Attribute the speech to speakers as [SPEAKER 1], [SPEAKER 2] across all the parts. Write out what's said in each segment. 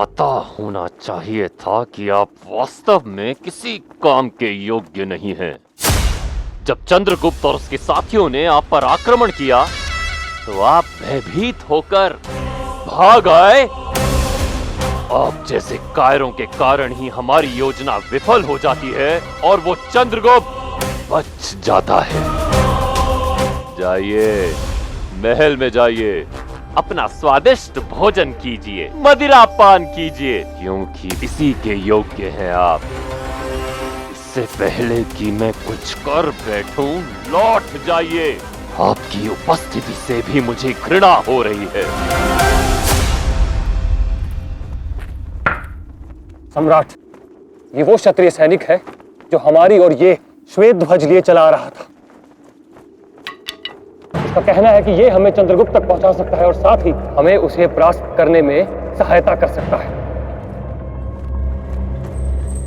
[SPEAKER 1] पता होना चाहिए था कि आप वास्तव में किसी काम के योग्य नहीं हैं। जब चंद्रगुप्त और उसके साथियों ने आप पर आक्रमण किया तो आप भयभीत होकर भाग आए। आप जैसे कायरों के कारण ही हमारी योजना विफल हो जाती है और वो चंद्रगुप्त बच जाता है। जाइए, महल में जाइए, अपना स्वादिष्ट भोजन कीजिए, मदिरा पान कीजिए, क्योंकि इसी के योग्य हैं आप। इससे पहले कि मैं कुछ कर बैठूं, लौट जाइए। आपकी उपस्थिति से भी मुझे घृणा हो रही है।
[SPEAKER 2] सम्राट, ये वो क्षत्रिय सैनिक है जो हमारी और ये श्वेत ध्वज लिए चला आ रहा था। इसका कहना है कि ये हमें चंद्रगुप्त तक पहुंचा सकता है और साथ ही हमें उसे परास्त करने में सहायता कर सकता है।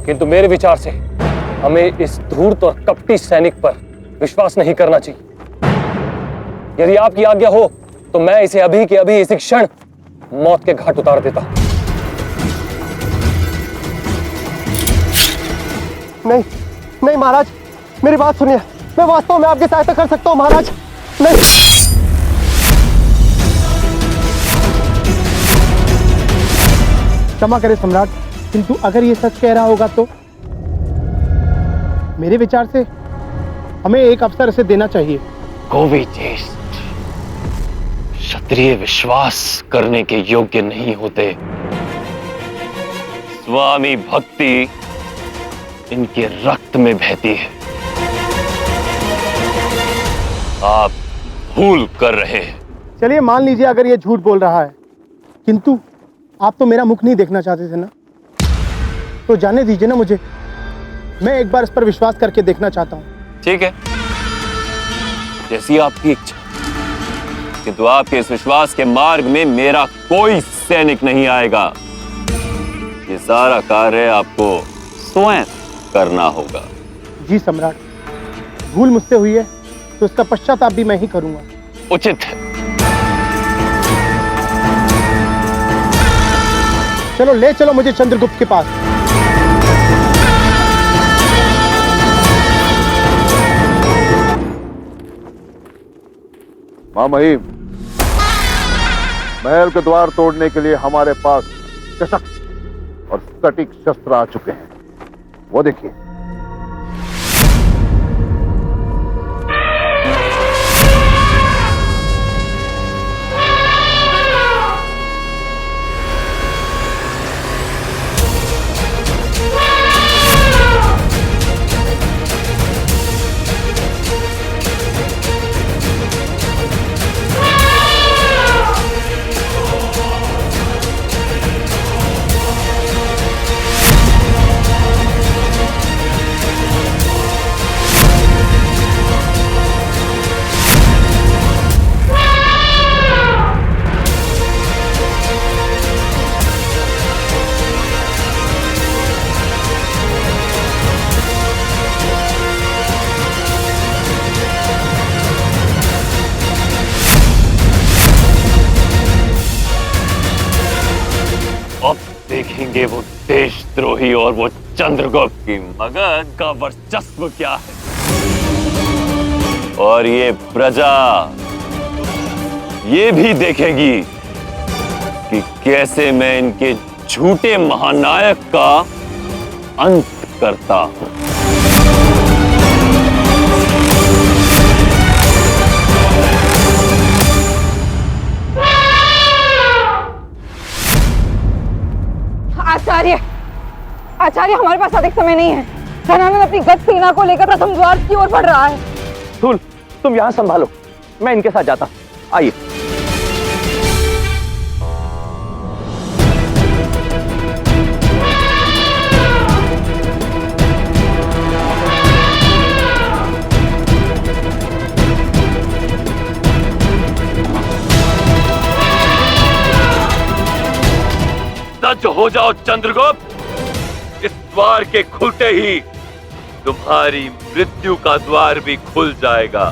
[SPEAKER 2] किंतु मेरे विचार से हमें इस धूर्त और कपटी सैनिक पर विश्वास नहीं करना चाहिए। यदि आपकी आज्ञा हो तो मैं इसे अभी के अभी इसी क्षण मौत के घाट उतार देता।
[SPEAKER 3] नहीं नहीं महाराज, मेरी बात सुनिए। मैं वास्तव में आपकी सहायता कर सकता हूं महाराज। नहीं, क्षमा करें सम्राट, किंतु अगर ये सच कह रहा होगा तो मेरे विचार से हमें एक अवसर इसे देना चाहिए।
[SPEAKER 1] गोविजेष्ठ, क्षत्रिय विश्वास करने के योग्य नहीं होते। स्वामी भक्ति इनके रक्त में बहती है। आप भूल कर रहे हैं।
[SPEAKER 3] चलिए मान लीजिए अगर ये झूठ बोल रहा है, किंतु आप तो मेरा मुख नहीं देखना चाहते थे ना, तो जाने दीजिए ना मुझे। मैं एक बार इस पर विश्वास करके देखना चाहता हूँ।
[SPEAKER 1] ठीक है, जैसी आपकी इच्छा, किंतु आपके इस विश्वास के मार्ग में मेरा कोई सैनिक नहीं आएगा। ये सारा कार्य आपको स्वयं करना होगा।
[SPEAKER 3] जी सम्राट, भूल मुझसे हुई है तो इसका पश्चाताप भी मैं ही करूंगा।
[SPEAKER 1] उचित है।
[SPEAKER 3] चलो ले चलो मुझे चंद्रगुप्त के पास।
[SPEAKER 4] महामहिम, महल के द्वार तोड़ने के लिए हमारे पास सशक्त और सटीक शस्त्र आ चुके हैं। वो देखिए।
[SPEAKER 1] देखेंगे वो देशद्रोही और वो चंद्रगुप्त की मगध का वर्चस्व क्या है। और ये प्रजा ये भी देखेगी कि कैसे मैं इनके झूठे महानायक का अंत करता हूं।
[SPEAKER 5] आचार्य, हमारे पास अधिक समय नहीं है। धनानंद अपनी गद सेना को लेकर प्रथम द्वार की ओर बढ़ रहा है।
[SPEAKER 2] धूल, तुम यहां संभालो, मैं इनके साथ जाता। आइए।
[SPEAKER 1] सज्ज हो जाओ चंद्रगुप्त। इस द्वार के खुलते ही तुम्हारी मृत्यु का द्वार भी खुल जाएगा।